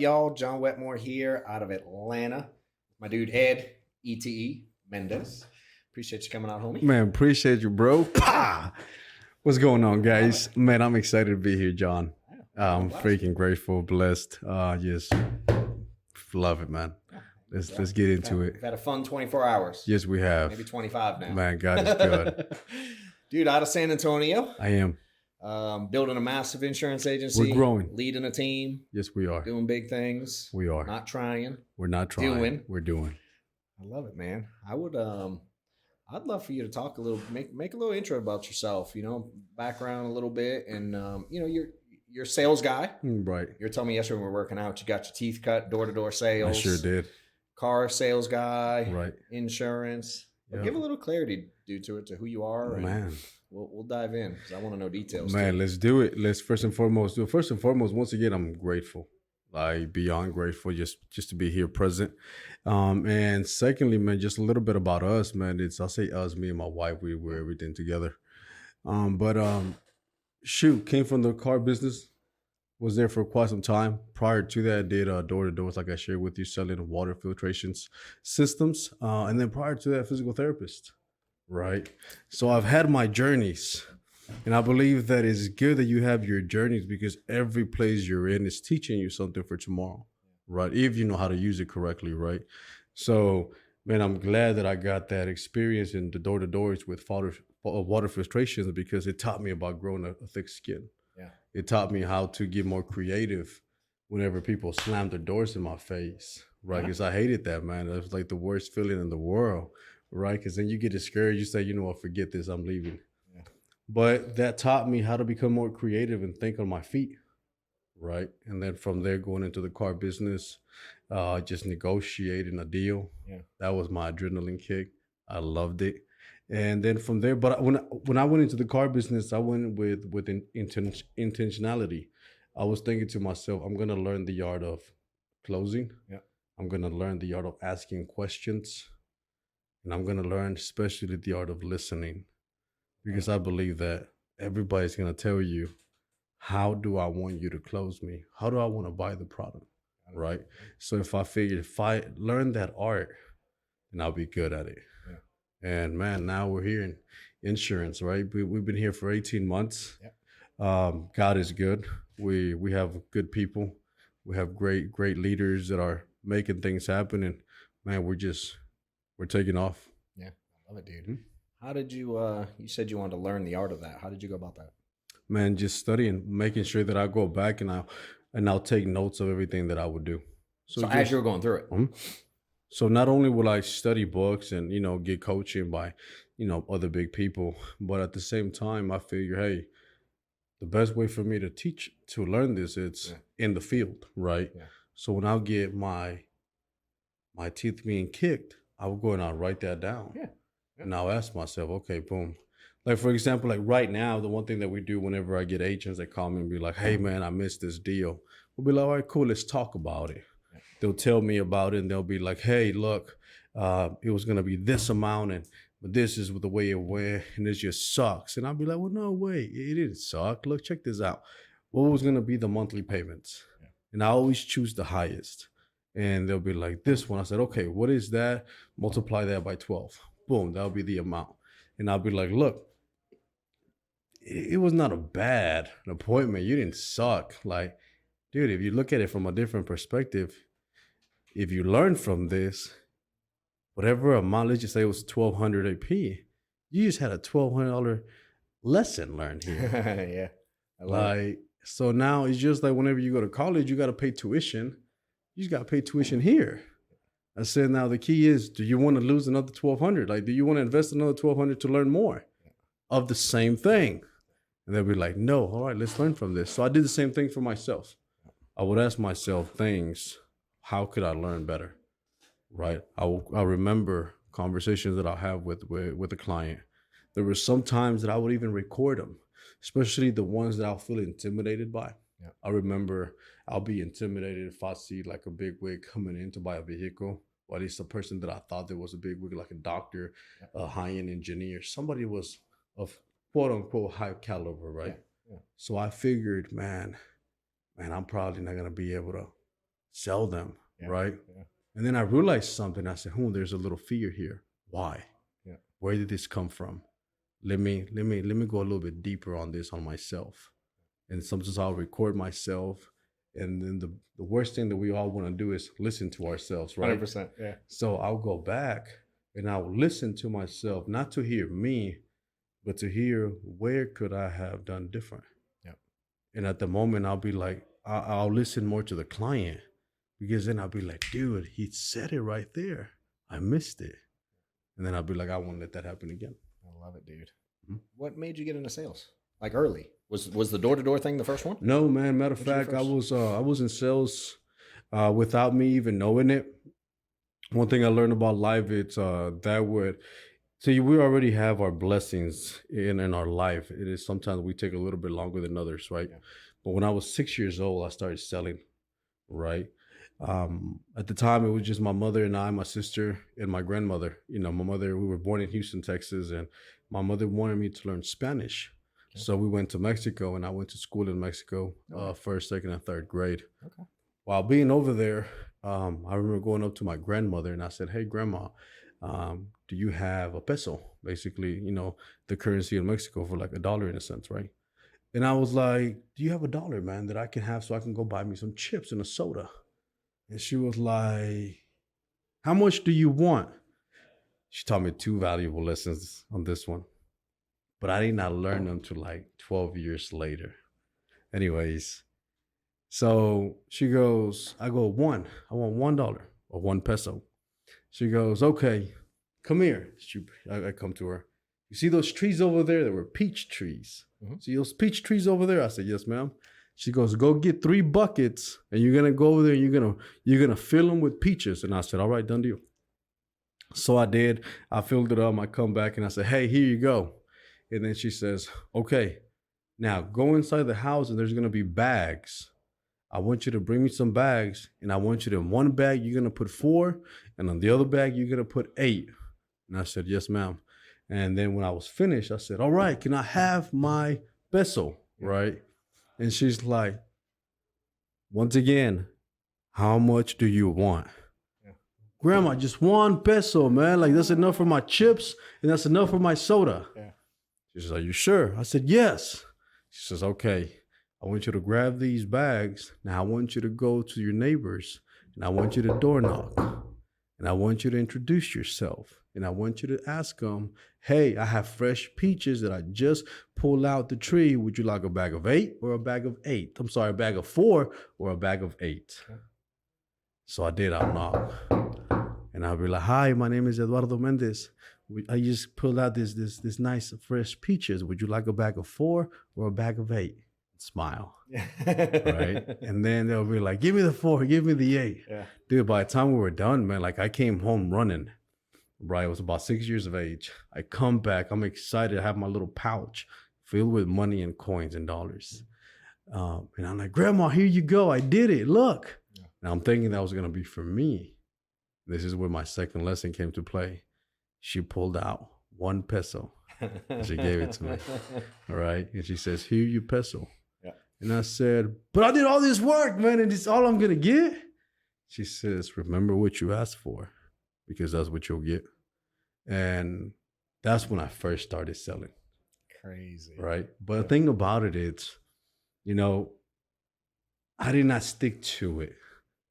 y'all? John Wetmore here out of Atlanta. My dude Ed, ETE, Mendoza. Appreciate you coming out, homie. Man, appreciate you, bro. Pah! What's going on, guys? Man, I'm excited to be here, John. I'm freaking grateful, blessed. Just love it, man. Let's get into it. We've had a fun 24 hours. Yes, we have. Maybe 25 now. Man, God is good. Dude, out of San Antonio. I am. Building a massive insurance agency. We're growing. Leading a team. Yes, we are. Doing big things. We are. Not trying. We're not trying. Doing. We're doing. I love it, man. I'd love for you to talk a little, make a little intro about yourself, background a little bit. And, you're a sales guy. Right. You were telling me yesterday when we were working out, you got your teeth cut, door-to-door sales. I sure did. Car sales guy. Right. Insurance. Yep. Give a little clarity due to it, to who you are. Man. We'll dive in because I want to know details. Man, let's do it. Let's first and foremost, once again, I'm grateful. Like beyond grateful just to be here present. And secondly, man, just a little bit about us, man. I'll say us, me and my wife, we're everything together. Came from the car business, was there for quite some time. Prior to that, I did door-to-doors, like I shared with you, selling water filtrations systems. And then prior to that, physical therapist, right? So I've had my journeys. And I believe that it's good that you have your journeys because every place you're in is teaching you something for tomorrow, right? If you know how to use it correctly, right? So, man, I'm glad that I got that experience in the door-to-doors with water filtrations because it taught me about growing a thick skin. Yeah. It taught me how to get more creative whenever people slammed their doors in my face, right? Because I hated that, man. It was like the worst feeling in the world, right? Because then you get discouraged. You say, forget this, I'm leaving. But that taught me how to become more creative and think on my feet, right? And then from there, going into the car business, just negotiating a deal. Yeah. That was my adrenaline kick. I loved it. And then from there, but when I went into the car business, I went with intentionality. I was thinking to myself, I'm going to learn the art of closing. Yeah. I'm going to learn the art of asking questions. And I'm going to learn especially the art of listening. Because I believe that everybody's going to tell you, how do I want you to close me? How do I want to buy the product? Right? So if I learn that art, then I'll be good at it. Yeah. And man, now we're here in insurance, right? We've been here for 18 months. Yeah. God is good. We have good people. We have great leaders that are making things happen. And man, we're taking off. Yeah. I love it, dude. Mm-hmm. How did you, you said you wanted to learn the art of that. How did you go about that? Man, just studying, making sure that I go back and I'll take notes of everything that I would do. So as you were going through it. Mm-hmm. So not only will I study books and, get coaching by, other big people, but at the same time, I figure, hey, the best way for me to learn this, it's in the field, right? Yeah. So when I'll get my teeth being kicked, I will go and I'll write that down. Yeah. And I'll ask myself, okay, boom. Like, for example, like right now, the one thing that we do whenever I get agents that call me and be like, hey, man, I missed this deal. We'll be like, all right, cool, let's talk about it. Yeah. They'll tell me about it and they'll be like, hey, look, it was going to be this amount, but this is the way it went and this just sucks. And I'll be like, well, no way, it didn't suck. Look, check this out. What was going to be the monthly payments? Yeah. And I always choose the highest. And they'll be like, this one. I said, okay, what is that? Multiply that by 12. Boom, that'll be the amount. And I'll be like, look, it was not a bad appointment. You didn't suck. Like, dude, if you look at it from a different perspective, if you learn from this, whatever amount, let's just say it was $1,200 AP, you just had a $1,200 lesson learned here. Yeah. So now it's just like whenever you go to college, you got to pay tuition. You just got to pay tuition here. I said, now the key is, do you want to lose another $1,200? Like, do you want to invest another $1,200 to learn more of the same thing? And they'll be like, no, all right, let's learn from this. So I did the same thing for myself. I would ask myself things, how could I learn better? Right? I remember conversations that I'll have with a client. There were some times that I would even record them, especially the ones that I'll feel intimidated by. Yeah. I remember I'll be intimidated if I see like a big wig coming in to buy a vehicle, or at least a person that I thought there was a big wig, like a doctor, a high-end engineer, somebody was of quote unquote high caliber, right? Yeah. Yeah. So I figured, man, I'm probably not gonna be able to sell them, Yeah. right? Yeah. And then I realized something. I said, there's a little fear here. Why? Yeah. Where did this come from? Let me go a little bit deeper on this on myself. And sometimes I'll record myself. And then the worst thing that we all want to do is listen to ourselves, right? 100%. Yeah. So I'll go back and I'll listen to myself, not to hear me, but to hear where could I have done different. Yeah. And at the moment, I'll be like, I'll listen more to the client, because then I'll be like, dude, he said it right there. I missed it. And then I'll be like, I won't let that happen again. I love it, dude. Mhm. What made you get into sales? Like early? Was the door-to-door thing the first one? No, man. Matter of What's your fact, first? I was in sales without me even knowing it. One thing I learned about life, it's that would see, we already have our blessings in our life. It is sometimes we take a little bit longer than others, right? Yeah. But when I was 6 years old, I started selling, right? At the time, it was just my mother and I, my sister, and my grandmother. You know, my mother, we were born in Houston, Texas, and my mother wanted me to learn Spanish. Okay. So we went to Mexico, and I went to school in Mexico, Okay. first, second, and third grade. Okay. While being over there, I remember going up to my grandmother and I said, "Hey, grandma, do you have a peso?" Basically, you know, the currency in Mexico for like $1 in a sense, right? And I was like, "Do you have $1, man, that I can have so I can go buy me some chips and a soda?" And she was like, "How much do you want?" She taught me 2 valuable lessons on this one, but I did not learn them till like 12 years later. Anyways, so she goes, I go, I want $1 or 1 peso. She goes, okay, come here. I come to her. You see those trees over there? They were peach trees. Mhm. See those peach trees over there? I said, yes, ma'am. She goes, go get 3 buckets and you're gonna go over there and you're gonna fill them with peaches. And I said, all right, done deal. So I did. I filled it up. I come back and I said, hey, here you go. And then she says, okay, now go inside the house and there's gonna be bags. I want you to bring me some bags, and I want you to, in one bag, you're going to put 4, and on the other bag, you're going to put 8. And I said, yes, ma'am. And then when I was finished, I said, all right, can I have my peso, right? And she's like, once again, how much do you want? Yeah. Grandma, just 1 peso, man. Like, that's enough for my chips, and that's enough for my soda. Yeah. She says, are you sure? I said, yes. She says, okay. I want you to grab these bags. Now I want you to go to your neighbors and I want you to door knock and I want you to introduce yourself and I want you to ask them, hey, I have fresh peaches that I just pulled out the tree. Would you like a bag of 8 or a bag of 8? I'm sorry, a bag of 4 or a bag of 8. Okay. So I did. I'll knock and I'll be like, hi, my name is Eduardo Mendez. I just pulled out this nice fresh peaches. Would you like a bag of 4 or a bag of 8? Smile. Right. And then they'll be like, give me the 4, give me the 8. Yeah. Dude, by the time we were done, man, like I came home running. Right. I was about 6 years of age. I come back. I'm excited. I have my little pouch filled with money and coins and dollars. And I'm like, Grandma, here you go. I did it. Look. Yeah. Now I'm thinking that was going to be for me. This is where my second lesson came to play. She pulled out 1 peso. And she gave it to me. All right. And she says, here you peso. And I said, but I did all this work, man, and it's all I'm going to get? She says, remember what you asked for, because that's what you'll get. And that's when I first started selling. Crazy. Right? But the thing about it is, you know, I did not stick to it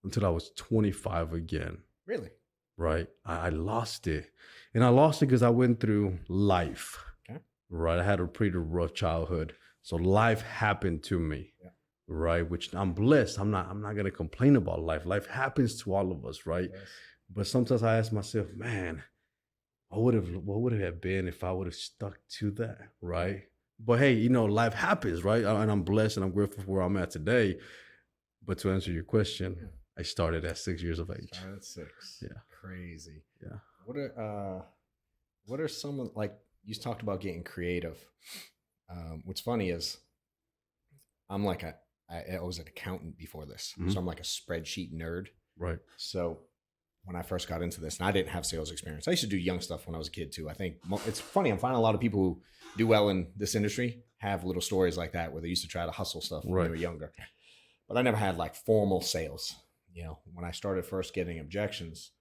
until I was 25 again. Really? Right? I lost it. And I lost it because I went through life. Okay. Right? I had a pretty rough childhood. So life happened to me, right? Which I'm blessed. I'm not going to complain about life. Life happens to all of us, right? Yes. But sometimes I ask myself, man, what would it have been if I would have stuck to that, right? But hey, you know, life happens, right? And I'm blessed and I'm grateful for where I'm at today. But to answer your question, I started at 6 years of age. Started at 6. Yeah. Crazy. Yeah. What are some of, like, you talked about getting creative. What's funny is I'm like I was an accountant before this. Mm-hmm. So I'm like a spreadsheet nerd. Right. So when I first got into this, and I didn't have sales experience, I used to do young stuff when I was a kid too. I think it's funny. I'm finding a lot of people who do well in this industry have little stories like that where they used to try to hustle stuff when they were younger. But I never had like formal sales. when I started first getting objections,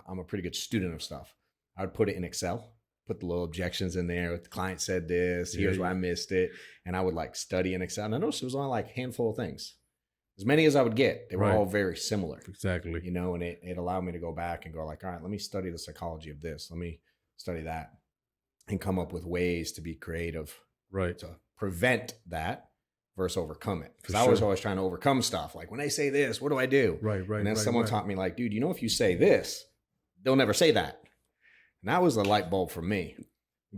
I'm a pretty good student of stuff. I would put it in Excel, put the little objections in there. The client said this, here's why I missed it. And I would like study in Excel. And I noticed it was only like a handful of things. As many as I would get, they were all very similar. Exactly. And it allowed me to go back and go like, all right, let me study the psychology of this. Let me study that and come up with ways to be creative, to prevent that versus overcome it. Because I was always trying to overcome stuff. Like when they say this, what do I do? Right. And then someone taught me like, dude, if you say this, they'll never say that. And that was a light bulb for me.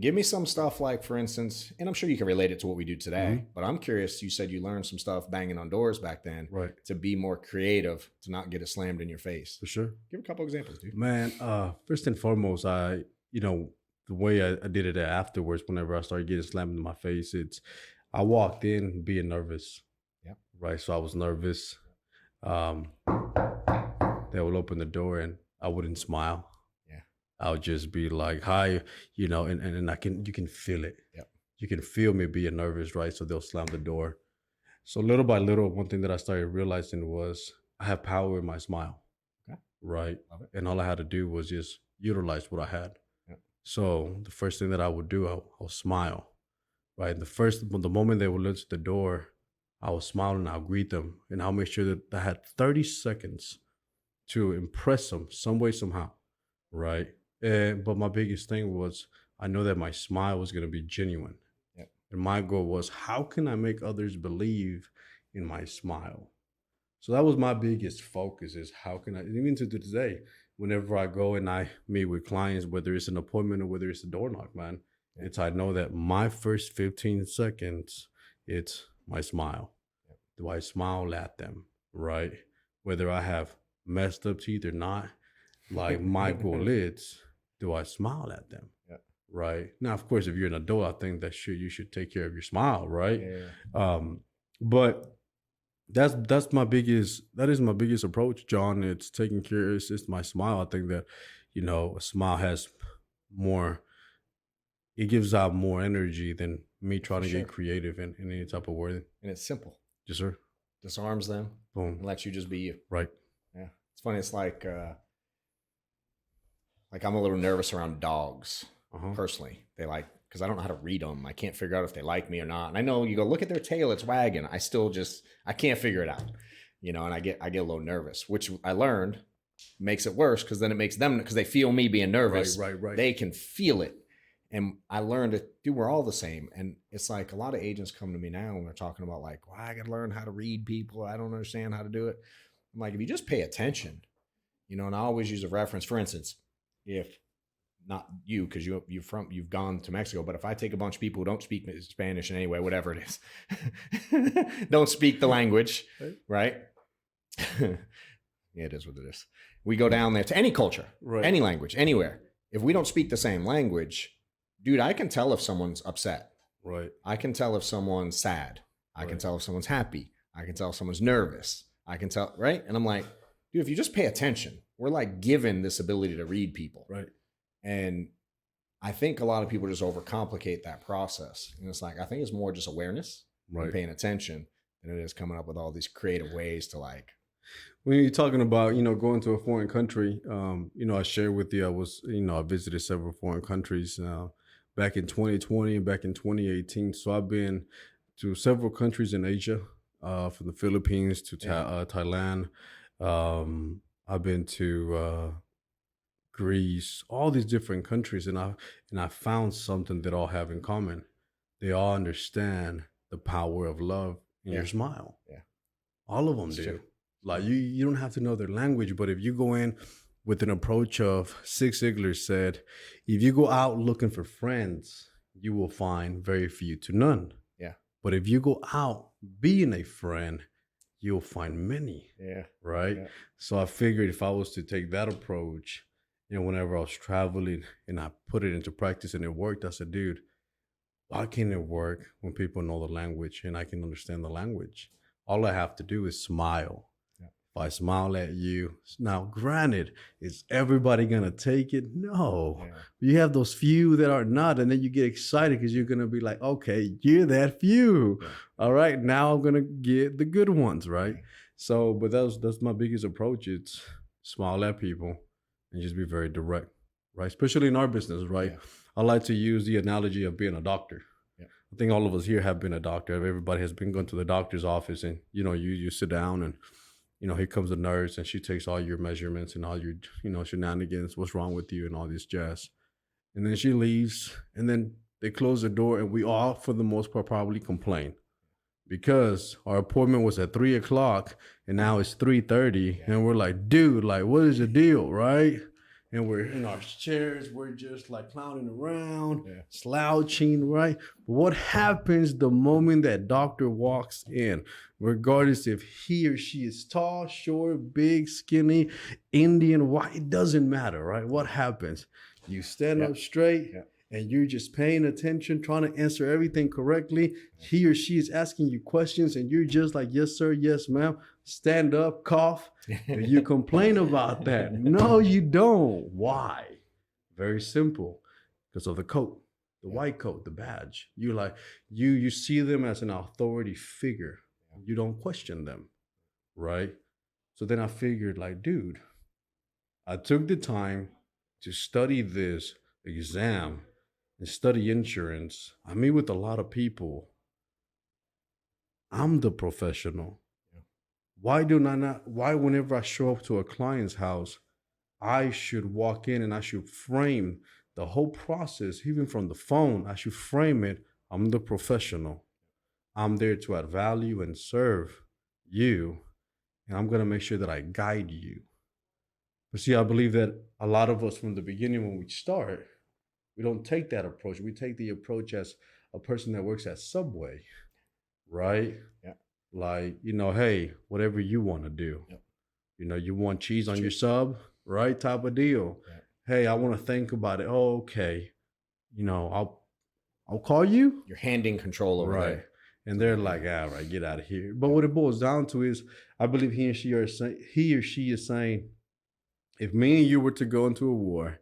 Give me some stuff like, for instance, and I'm sure you can relate it to what we do today, but I'm curious, you said you learned some stuff banging on doors back then to be more creative, to not get it slammed in your face. For sure. Give a couple examples, dude. Man, first and foremost, the way I did it afterwards, whenever I started getting slammed in my face, I walked in being nervous. Yeah. Right. So I was nervous. They would open the door and I wouldn't smile. I would just be like, hi, and you can feel it. Yep. You can feel me being nervous, right? So they'll slam the door. So little by little, one thing that I started realizing was I have power in my smile. Okay. Right. Love it. And all I had to do was just utilize what I had. Yep. So the first thing that I would do, I'll smile. Right. The moment they would enter the door, I will smile and I'll greet them. And I'll make sure that I had 30 seconds to impress them some way, somehow. Right. But my biggest thing was I know that my smile was going to be genuine. Yep. And my goal was, how can I make others believe in my smile? So that was my biggest focus, is how can I, even to today, whenever I go and I meet with clients, whether it's an appointment or whether it's a door knock, man, I know that my first 15 seconds, it's my smile. Yep. Do I smile at them, right? Whether I have messed up teeth or not, like my goal is, do I smile at them? Yeah. Right. Now, of course, if you're an adult, I think that you should take care of your smile, right? Yeah. But that is my biggest approach, John. It's taking care. It's my smile. I think that, a smile has more. It gives out more energy than me trying to get creative in any type of word. And it's simple. Yes, sir. Disarms them. Boom. And lets you just be you. Right. Yeah. It's funny. It's like I'm a little nervous around dogs personally. Because I don't know how to read them. I can't figure out if they like me or not. And I know you go, look at their tail, it's wagging. I can't figure it out, and I get a little nervous, which I learned makes it worse, because then it makes them, because they feel me being nervous. Right. They can feel it. And I learned that, dude, we're all the same. And it's like a lot of agents come to me now and they're talking about like, well, I got to learn how to read people. I don't understand how to do it. I'm like, if you just pay attention, and I always use a reference. For instance, if not you, because you've gone to Mexico, but if I take a bunch of people who don't speak Spanish in any way, whatever it is, don't speak the language, right? Yeah, it is what it is. We go down there to any culture, any language, anywhere. If we don't speak the same language, dude, I can tell if someone's upset. Right. I can tell if someone's sad. I can tell if someone's happy. I can tell if someone's nervous. I can tell, right? And I'm like, dude, if you just pay attention, we're like given this ability to read people. Right. And I think a lot of people just overcomplicate that process. And it's like, I think it's more just awareness and paying attention than it is coming up with all these creative ways to like. When you're talking about, going to a foreign country, I shared with you, I visited several foreign countries back in 2020 and back in 2018. So I've been to several countries in Asia, from the Philippines to Thailand. I've been to Greece, all these different countries, and I found something that all have in common. They all understand the power of love in your smile. Yeah, all of them do. True. Like you don't have to know their language, but if you go in with an approach of Zig Ziglar said, if you go out looking for friends, you will find very few to none. Yeah. But if you go out being a friend, you'll find many. Yeah. Right. Yeah. So I figured if I was to take that approach, whenever I was traveling and I put it into practice and it worked, I said, dude, why can't it work when people know the language and I can understand the language? All I have to do is smile. Yeah. If I smile at you, now granted, is everybody going to take it? No. Yeah. You have those few that are not, and then you get excited because you're going to be like, okay, you're that few. Yeah. All right, now I'm going to get the good ones, right? Yeah. So, but that's my biggest approach. It's smile at people and just be very direct, right? Especially in our business, right? Yeah. I like to use the analogy of being a doctor. Yeah. I think all of us here have been a doctor. Everybody has been going to the doctor's office, and you sit down, and here comes the nurse, and she takes all your measurements and all your shenanigans, what's wrong with you, and all this jazz, and then she leaves, and then they close the door, and we all, for the most part, probably complain because our appointment was at 3 o'clock and now it's 3:30, and we're like, dude, like, what is the deal, right? And we're in our chairs, we're just like clowning around, slouching, right? But what happens the moment that doctor walks in, regardless if he or she is tall, short, big, skinny, Indian, white, it doesn't matter, right? What happens? You stand up straight, and you're just paying attention, trying to answer everything correctly. He or she is asking you questions, and you're just like, yes, sir, yes, ma'am. Stand up, cough, and you complain about that. No, you don't. Why? Very simple. Because of the coat, the white coat, the badge. You like you see them as an authority figure. You don't question them, right? So then I figured, like, dude, I took the time to study this exam and study insurance. I meet with a lot of people. I'm the professional. Why whenever I show up to a client's house, I should walk in and I should frame the whole process, even from the phone, I should frame it. I'm the professional. I'm there to add value and serve you. And I'm going to make sure that I guide you. But see, I believe that a lot of us from the beginning, when we start, we don't take that approach. We take the approach as a person that works at Subway, right? Yeah. Like, hey, whatever you want to do. Yep. You want cheese on your sub, right? Type of deal. Yeah. Hey, I want to think about it. Oh, okay. I'll call you. You're handing control over right. there. And they're like, all right, get out of here. But what it boils down to is, I believe he or she is saying, if me and you were to go into a war,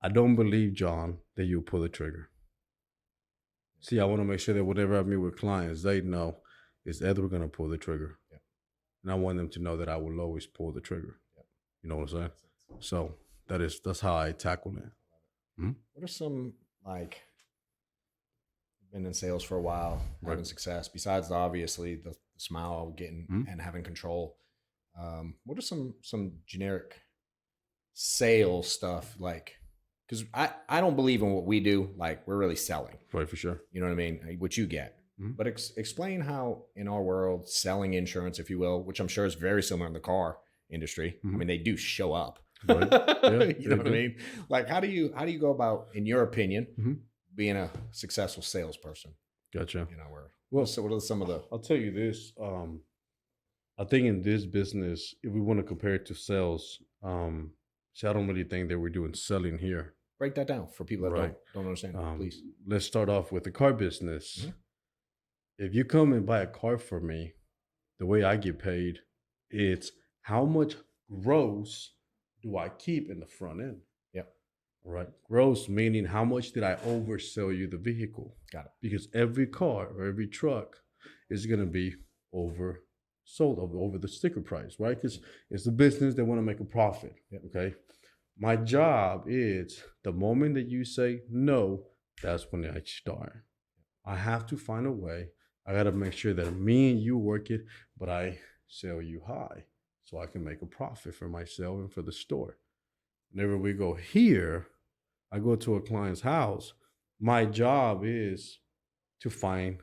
I don't believe, John, that you'll pull the trigger. See, I want to make sure that whenever I meet with clients, they know it's either we're going to pull the trigger. Yeah. And I want them to know that I will always pull the trigger. Yeah. You know what I'm saying? So that's how I tackle it. Hmm? What are some, like, been in sales for a while, having success, besides obviously the smile, getting and having control. What are some generic sales stuff, like, because I don't believe in what we do, like, we're really selling. Right, for sure. You know what I mean? What you get. But explain how in our world, selling insurance, if you will, which I'm sure is very similar in the car industry. I mean, they do show up. Right. Yeah, you know what I mean? Like, how do you go about, in your opinion, being a successful salesperson? Gotcha. So what are some of the... I'll tell you this. I think in this business, if we want to compare it to sales, see, I don't really think that we're doing selling here. Break that down for people that don't understand, please. Let's start off with the car business. If you come and buy a car for me, the way I get paid, it's how much gross do I keep in the front end? Yeah. Right. Gross meaning how much did I oversell you the vehicle? Got it. Because every car or every truck is going to be oversold over the sticker price, right? Because it's a business, they want to make a profit. Yep. Okay. My job is the moment that you say no, that's when I start. I have to find a way. I got to make sure that me and you work it, but I sell you high so I can make a profit for myself and for the store. Whenever we go here, I go to a client's house. My job is to find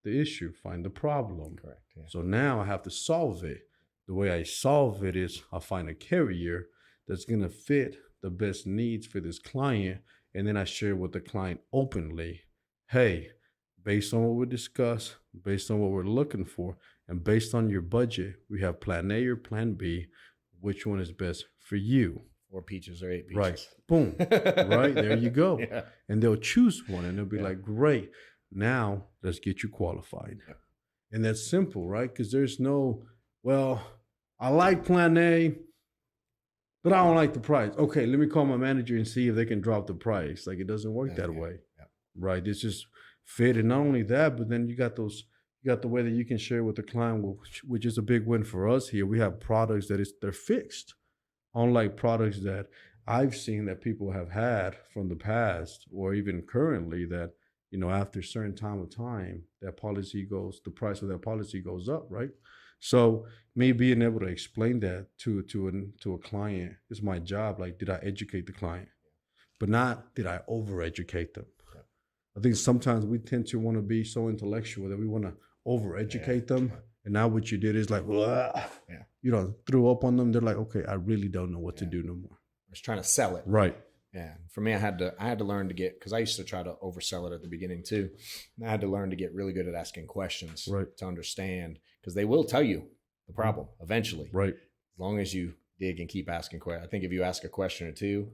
the issue, find the problem. Correct. Yeah. So now I have to solve it. The way I solve it is I find a carrier that's going to fit the best needs for this client. And then I share with the client openly, hey, based on what we discussed, based on what we're looking for, and based on your budget, we have plan A or plan B. Which one is best for you? 4 peaches or 8 peaches. Right. Boom. Right. There you go. Yeah. And they'll choose one and they'll be like, great. Now let's get you qualified. Yeah. And that's simple, right? Because there's no, well, I like plan A, but I don't like the price. Okay, let me call my manager and see if they can drop the price. Like, it doesn't work that way. Yeah. Right. It's just fit. And not only that, but then you got those You got the way that you can share with the client, which is a big win for us here. We have products they're fixed, unlike products that I've seen that people have had from the past or even currently that, after a certain time, the price of that policy goes up, right? So me being able to explain that to a client is my job. Like, did I educate the client? But not did I overeducate them. Yeah. I think sometimes we tend to want to be so intellectual that we want to overeducate them. Yeah. And now what you did is like, threw up on them. They're like, okay, I really don't know what to do no more. I was trying to sell it. Right. Yeah. For me, I had to learn to get, because I used to try to oversell it at the beginning too. And I had to learn to get really good at asking questions to understand, because they will tell you the problem eventually. Right. As long as you dig and keep asking questions. I think if you ask a question or two,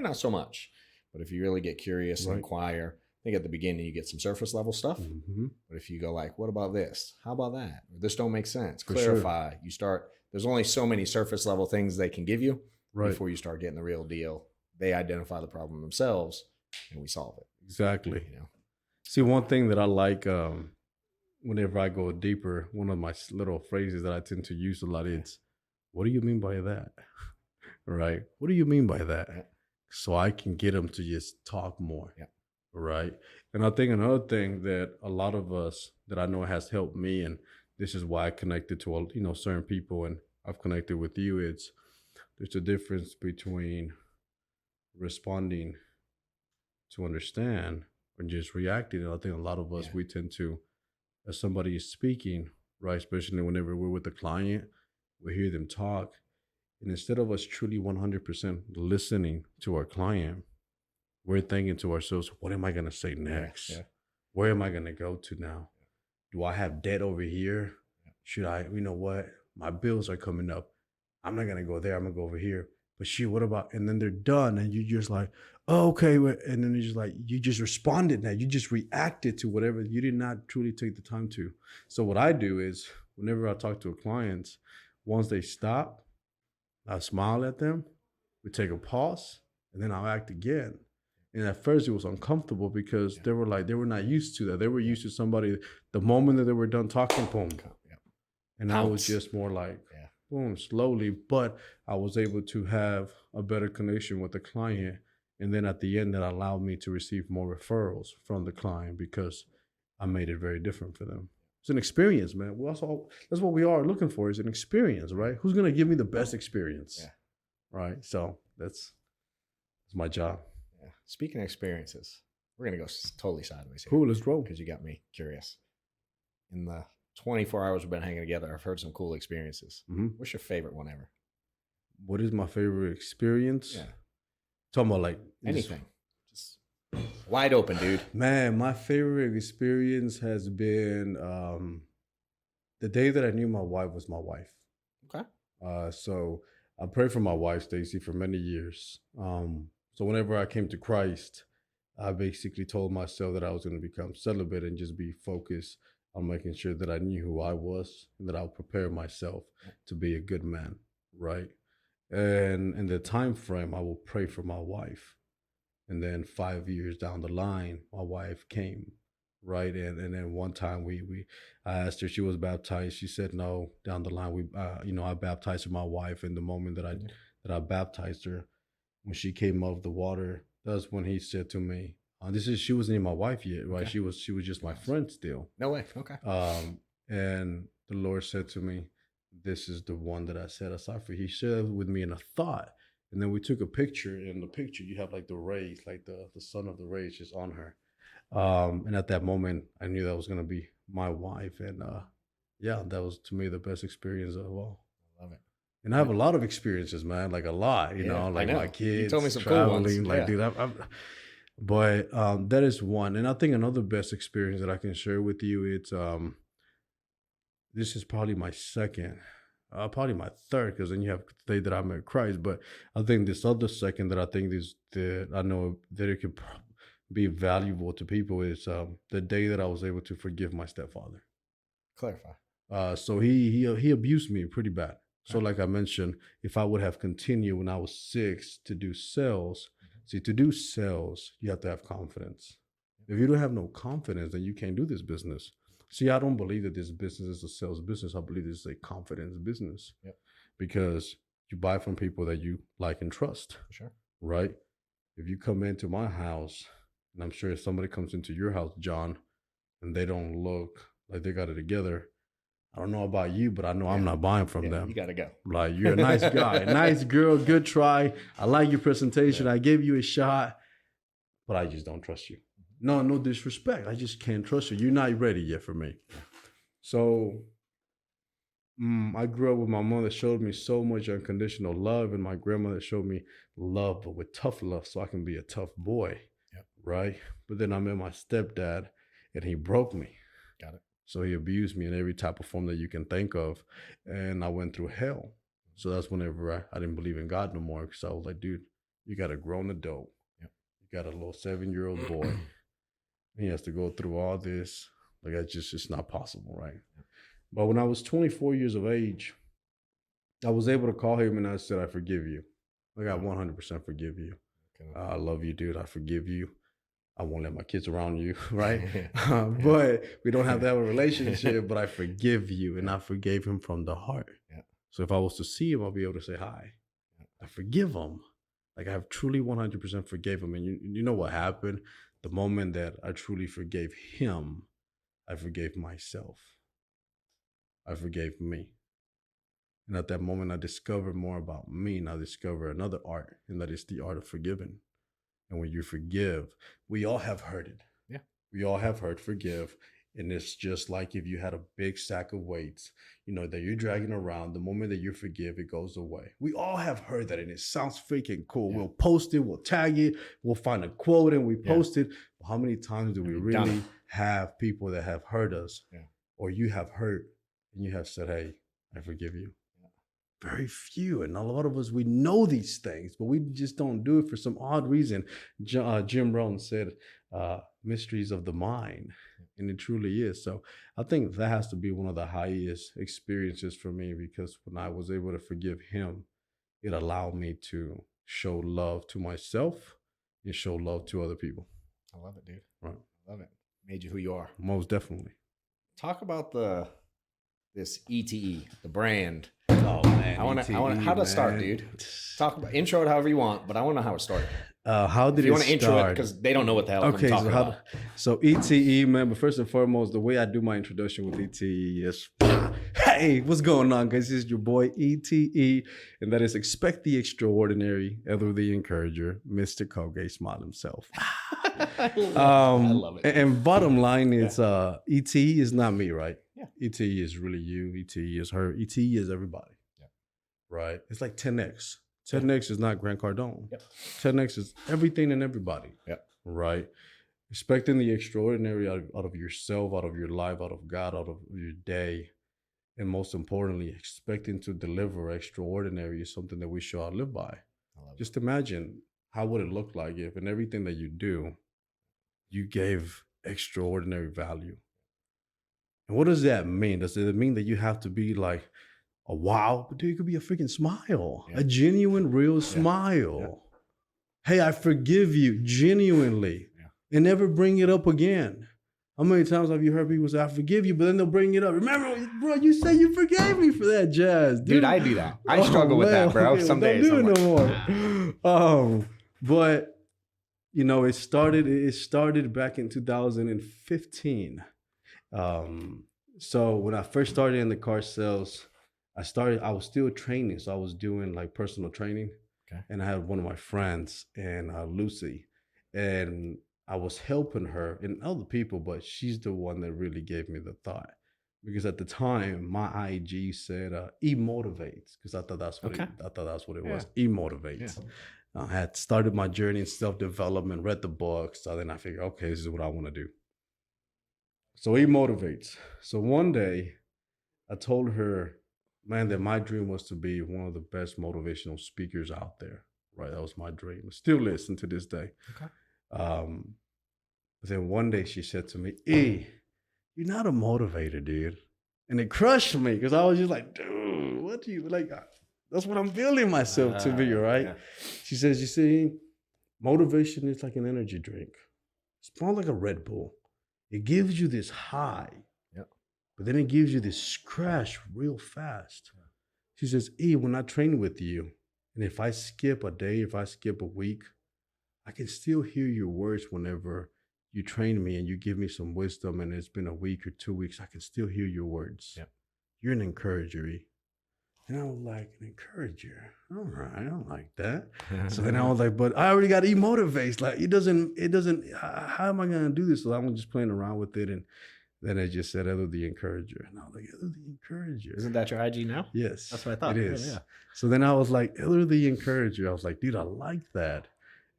not so much. But if you really get curious and inquire, I think at the beginning you get some surface level stuff. Mm-hmm. But if you go like, what about this? How about that? Or this don't make sense. Clarify. You start, there's only so many surface level things they can give you before you start getting the real deal. They identify the problem themselves and we solve it. Exactly. See, one thing that I like, whenever I go deeper, one of my little phrases that I tend to use a lot is, what do you mean by that? Right? What do you mean by that? Yeah. So I can get them to just talk more. Yeah. Right. And I think another thing that a lot of us that I know has helped me, and this is why I connected to, certain people and I've connected with you, there's a difference between responding to understand and just reacting. And I think a lot of us, we tend to, as somebody is speaking, right, especially whenever we're with a client, we hear them talk. And instead of us truly 100% listening to our client, we're thinking to ourselves, what am I going to say next? Yeah. Where am I going to go to now? Do I have debt over here? Should I, what? My bills are coming up. I'm not going to go there. I'm going to go over here. But shoot, what about, and then they're done. And you just like, oh, okay. And then it's just like, you just responded now. You just reacted to whatever. You did not truly take the time to. So what I do is whenever I talk to a client, once they stop, I smile at them, we take a pause, and then I'll act again. And at first it was uncomfortable because they were not used to that. They were used to somebody, the moment that they were done talking, boom. And I was just more like, boom, slowly. But I was able to have a better connection with the client. And then at the end, that allowed me to receive more referrals from the client because I made it very different for them. It's an experience, man. That's what we are looking for, is an experience, right? Who's going to give me the best experience? Yeah. Right? So that's my job. Yeah. Speaking of experiences, we're going to go totally sideways here. Cool, let's roll. Because you got me curious. In the 24 hours we've been hanging together, I've heard some cool experiences. Mm-hmm. What's your favorite one ever? What is my favorite experience? Yeah. Talking about like anything. Just wide open, dude. Man, my favorite experience has been the day that I knew my wife was my wife. Okay. So I prayed for my wife, Stacy, for many years. So whenever I came to Christ, I basically told myself that I was going to become celibate and just be focused on making sure that I knew who I was and that I'll prepare myself to be a good man, right? And in the time frame, I will pray for my wife. And then 5 years down the line, my wife came, right? And then one time I asked her, she was baptized. She said no. Down the line, I baptized my wife. And the moment that I baptized her, when she came out of the water, that's when he said to me, she wasn't even my wife yet, right? Okay. She was just my friend still. No way. Okay. And the Lord said to me, this is the one that I set aside for. He shared with me in a thought. And then we took a picture. In the picture, you have like the rays, like the sun of the rays just on her. And at that moment, I knew that was going to be my wife. And that was to me the best experience of all. I love it. And I have a lot of experiences, man, like a lot, like my kids, you told me some traveling, cool ones. Like, dude, but that is one. And I think another best experience that I can share with you, it's this is probably my second, probably my third, because then you have the day that I met Christ. But I think this other second that I think is that I know that it could be valuable to people is the day that I was able to forgive my stepfather. Clarify. So he abused me pretty bad. So like I mentioned, if I would have continued when I was 6 to do sales, see, to do sales, you have to have confidence. If you don't have no confidence, then you can't do this business. See, I don't believe that this business is a sales business. I believe this is a confidence business. Yep. Because you buy from people that you like and trust, For sure. right? If you come into my house, and I'm sure if somebody comes into your house, John, and they don't look like they got it together, I don't know about you, but I know I'm not buying from them. You got to go. Like, you're a nice guy, nice girl, good try. I like your presentation. I gave you a shot, but I just don't trust you. No disrespect. I just can't trust you. You're not ready yet for me. So I grew up with my mother showed me so much unconditional love, and my grandmother showed me love, but with tough love, so I can be a tough boy. Yep. Right? But then I met my stepdad, and he broke me. Got it. So he abused me in every type of form that you can think of, and I went through hell. So that's whenever I didn't believe in God no more, because I was like, dude, you got a grown adult. Yep. You got a little 7-year-old boy. He has to go through all this. Like, that's just, it's not possible, right? Yep. But when I was 24 years of age, I was able to call him and I said, I forgive you. Like, I 100% forgive you. Okay. I love you, dude. I forgive you. I won't let my kids around you, right? But we don't have to have a relationship, but I forgive you. And I forgave him from the heart. Yeah. So if I was to see him, I'll be able to say hi. Yeah. I forgive him. Like, I have truly 100% forgave him. And you know what happened? The moment that I truly forgave him, I forgave myself. I forgave me. And at that moment, I discovered more about me, and I discovered another art, and that is the art of forgiving. And when you forgive, we all have heard it. Yeah. We all have heard forgive. And it's just like if you had a big sack of weights, that you're dragging around, the moment that you forgive, it goes away. We all have heard that, and it sounds freaking cool. Yeah. We'll post it, we'll tag it, we'll find a quote and we post it. But how many times do we really have people that have hurt us, or you have hurt and you have said, hey, I forgive you? Yeah. Very few. And a lot of us, we know these things, but we just don't do it for some odd reason. Jim Rohn said, mysteries of the mind. And it truly is. So I think that has to be one of the highest experiences for me, because when I was able to forgive him, it allowed me to show love to myself and show love to other people. I love it, dude. Right. I love it. Made you who you are. Most definitely. Talk about this ETE, the brand. Oh man, I want to. How did it start, dude? Talk about intro it however you want, but I want to know how it started. How did you it want to intro it, because they don't know what the hell I'm talking about. So ETE, man. But first and foremost, the way I do my introduction with ETE is, hey, what's going on, guys? This is your boy ETE, and that is expect the extraordinary, ever the encourager, Mr. Colgate Smile himself. I love it. And bottom line is, ETE is not me, right? Yeah. ETE is really you. ETE is her. ETE is everybody. Yeah. Right. It's like 10X. 10X is not Grant Cardone. Yep. 10X is everything and everybody. Yep. Right. Expecting the extraordinary out of yourself, out of your life, out of God, out of your day. And most importantly, expecting to deliver extraordinary is something that we should all live by. Just imagine, how would it look like if in everything that you do, you gave extraordinary value? And what does that mean? Does it mean that you have to be like a wow? But dude, it could be a freaking smile, a genuine, real smile. Yeah. Hey, I forgive you genuinely, and never bring it up again. How many times have you heard people say, I forgive you, but then they'll bring it up? Remember, bro, you say you forgave me for that, jazz. Dude, I do that. I struggle with that, bro. Okay, Some days. Don't do it no more. But it started back in 2015. So when I first started in the car sales, I was still training. So I was doing like personal training. Okay. And I had one of my friends, and Lucy, and I was helping her and other people, but she's the one that really gave me the thought. Because at the time, my IG said e-motivates, because I thought that's what it was. E-motivates. Yeah. I had started my journey in self-development, read the books. So then I figured, okay, this is what I want to do. So e-motivates. So one day I told her, man, that my dream was to be one of the best motivational speakers out there. Right. That was my dream. I still listen to this day. Okay. Then one day she said to me, E, you're not a motivator, dude. And it crushed me, because I was just like, dude, what do you like? That's what I'm building myself to be, right? Yeah. She says, you see, motivation is like an energy drink. It's more like a Red Bull. It gives you this high. Yep. but then it gives you this crash real fast. She says, E, when I train with you, and if I skip a day, if I skip a week, I can still hear your words whenever you train me and you give me some wisdom, and it's been a week or 2 weeks, I can still hear your words. Yeah. You're an encourager, E. And I was like, an encourager? All right, I don't like that. So then I was like, but I already got E-Motivates. Like, it doesn't, how am I going to do this? So I'm just playing around with it. And then I just said, Elder the Encourager. And I was like, Elder the Encourager. Isn't that your IG now? Yes. That's what I thought. It is. Yeah. So then I was like, Elder the Encourager. I was like, dude, I like that.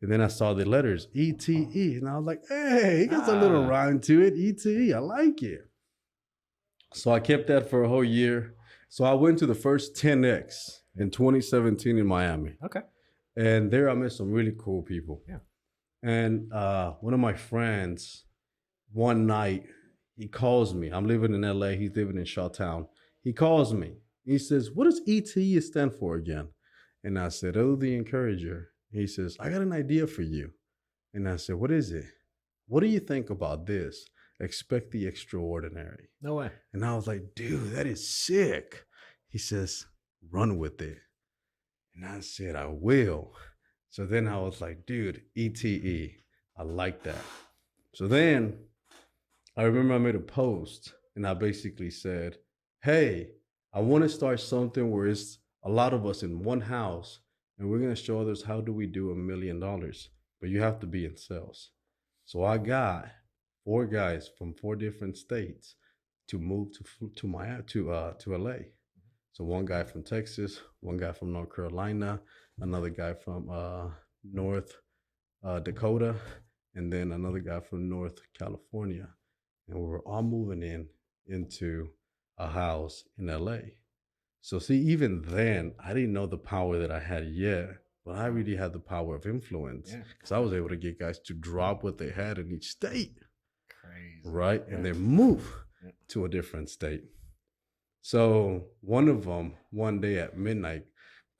And then I saw the letters ETE. And I was like, hey, it got a little rhyme to it. ETE. I like it. So I kept that for a whole year. So I went to the first 10X in 2017 in Miami. Okay. And there I met some really cool people. Yeah. And one of my friends, one night, he calls me. I'm living in LA. He's living in Shawtown. He calls me. He says, what does ETE stand for again? And I said, oh, the Encourager. He says, I got an idea for you. And I said, what is it? What do you think about this? Expect the extraordinary. No way. And I was like, dude, that is sick. He says, run with it. And I said, I will. So then I was like, dude, ETE, I like that. So then I remember I made a post and I basically said, hey, I want to start something where it's a lot of us in one house and we're going to show others how do we do $1 million, but you have to be in sales. So I got 4 guys from 4 different states to move to LA. So one guy from Texas, one guy from North Carolina, another guy from North Dakota, and then another guy from North California. And we were all moving into a house in LA. So see, even then, I didn't know the power that I had yet, but I really had the power of influence because I was able to get guys to drop what they had in each state. Crazy. Right? Yeah. And then move to a different state. So one of them, one day at midnight,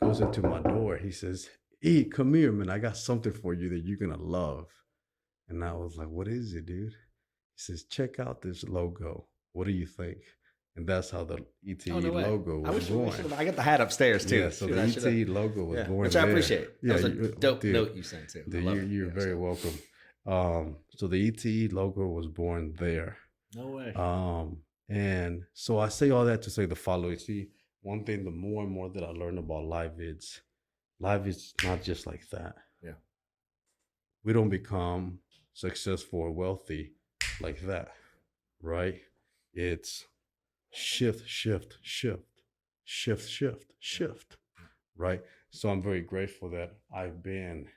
goes into my door. He says, E, come here, man. I got something for you that you're going to love. And I was like, what is it, dude? He says, check out this logo. What do you think? And that's how the ETE logo was born. I got the hat upstairs too. Yeah, so the ETE logo was born which there. I appreciate. Yeah, that was a dope note you sent too. You're very welcome. So the ETE logo was born there. No way. And so I say all that to say the following. See, one thing, the more and more that I learn about live is not just like that. Yeah. We don't become successful or wealthy like that, right? It's shift, right? So I'm very grateful that I've been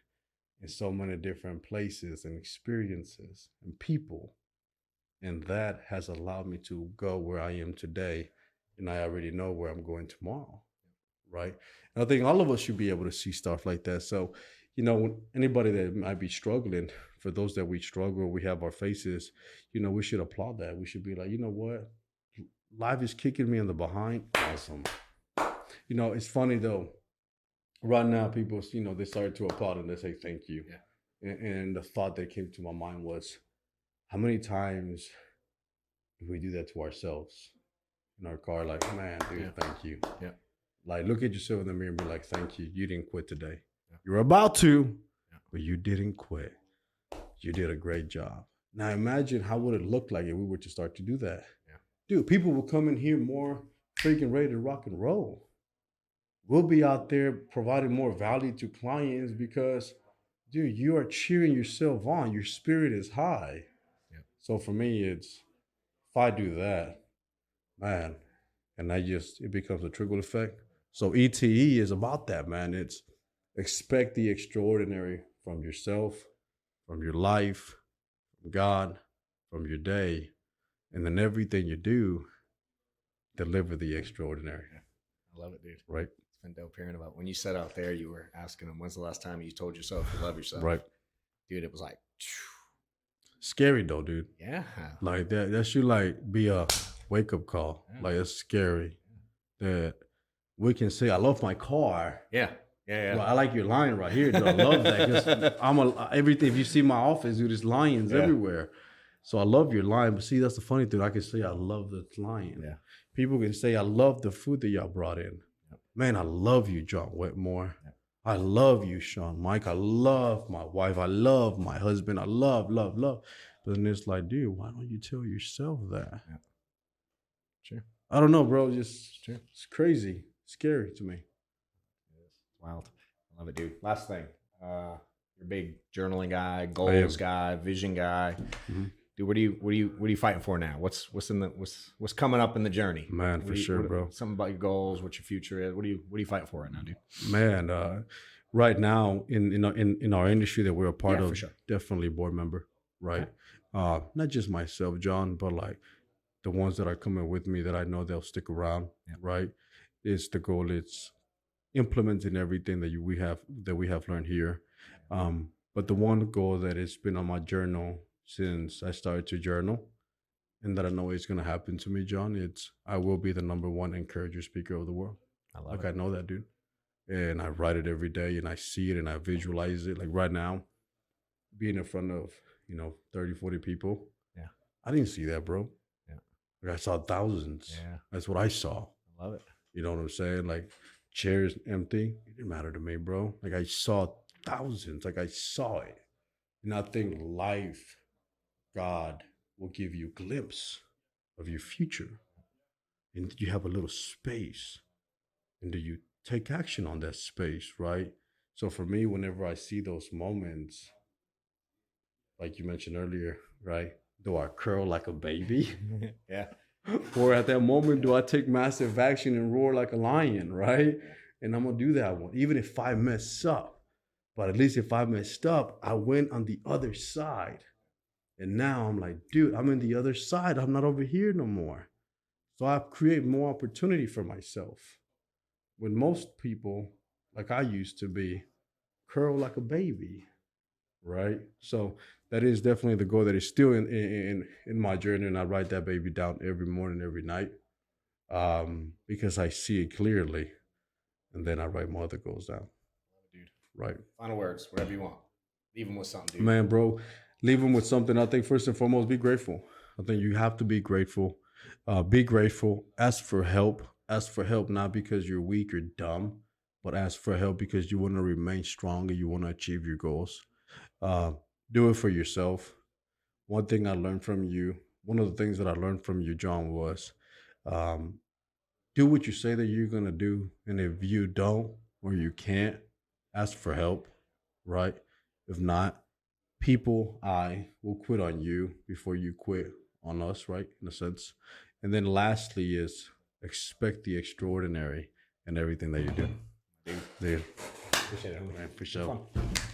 in so many different places and experiences and people. And that has allowed me to go where I am today. And I already know where I'm going tomorrow, right? And I think all of us should be able to see stuff like that. So, anybody that might be struggling, for those that we struggle, we have our faces, we should applaud that. We should be like, you know what? Life is kicking me in the behind. Awesome. It's funny though. Right now, people, they started to applaud and they say thank you. Yeah. And the thought that came to my mind was, how many times do we do that to ourselves in our car? Like, man, dude, thank you. Yeah. Like, look at yourself in the mirror and be like, thank you. You didn't quit today. Yeah. You're about to, but you didn't quit. You did a great job. Now imagine how would it look like if we were to start to do that? Yeah. Dude, people will come in here more freaking ready to rock and roll. We'll be out there providing more value to clients because, dude, you are cheering yourself on. Your spirit is high. Yeah. So for me, it's, if I do that, man, and it becomes a trickle effect. So ETE is about that, man. It's expect the extraordinary from yourself, from your life, from God, from your day, and then everything you do, deliver the extraordinary. I love it, dude. Right. It's been dope hearing about when you sat out there, you were asking them, when's the last time you told yourself you love yourself? Right. Dude, it was like, scary though, dude. Yeah. Like that should like be a wake up call. Yeah. Like it's scary that we can say, I love my car. Yeah. Yeah. Well, I like your line right here, dude. I love that because everything. If you see my office, dude, there's lions everywhere. So I love your line, but see, that's the funny thing. I can say I love the lion. Yeah. People can say I love the food that y'all brought in. Yep. Man, I love you, John Wetmore. Yep. I love you, Sean Mike. I love my wife. I love my husband. I love, love, love. But then it's like, dude, why don't you tell yourself that? Yeah. Sure. I don't know, bro. Just Sure. it's crazy, scary to me. It's wild. I love it, dude. Last thing. You're a big journaling guy, goals guy, vision guy. Mm-hmm. Dude, what are you fighting for now? What's coming up in the journey? Man, for sure, bro. Something about your goals, what your future is. What are you fighting for right now, dude? Man, right now in our industry that we're a part of, sure. Definitely board member, right? Not just myself, John, but like the ones that are coming with me that I know they'll stick around, right? It's the goal. It's implementing everything that we have learned here. But the one goal that has been on my journal since I started to journal, and that I know is going to happen to me, John, it's I will be the #1 encourager speaker of the world. I love it. I know that, dude. And I write it every day and I see it and I visualize it. Like right now, being in front of, 30, 40 people. Yeah. I didn't see that, bro. Yeah. Like I saw thousands. Yeah. That's what I saw. I love it. You know what I'm saying? Like chairs empty. It didn't matter to me, bro. Like I saw thousands. Like I saw it. And I think life, God will give you a glimpse of your future. And you have a little space. And do you take action on that space, right? So for me, whenever I see those moments, like you mentioned earlier, right? Do I curl like a baby? Yeah. Or at that moment, do I take massive action and roar like a lion, right? And I'm going to do that one, even if I mess up. But at least if I messed up, I went on the other side. And now I'm like, dude, I'm in the other side. I'm not over here no more. So I create more opportunity for myself. When most people, like I used to be, curl like a baby, right? So that is definitely the goal that is still in my journey, and I write that baby down every morning, every night, because I see it clearly, and then I write my other goals down. Dude. Right. Final words, whatever you want. Leave them with something, dude. Man, bro, leave them with something. I think first and foremost, be grateful. I think you have to be grateful. Be grateful. Ask for help. Ask for help not because you're weak or dumb, but ask for help because you want to remain strong and you want to achieve your goals. Do it for yourself. One of the things that I learned from you, John, was do what you say that you're going to do. And if you don't or you can't, ask for help, right? If not, I will quit on you before you quit on us, right? In a sense. And then lastly is expect the extraordinary in everything that you do. Dude. Dude. Appreciate it, man. For sure.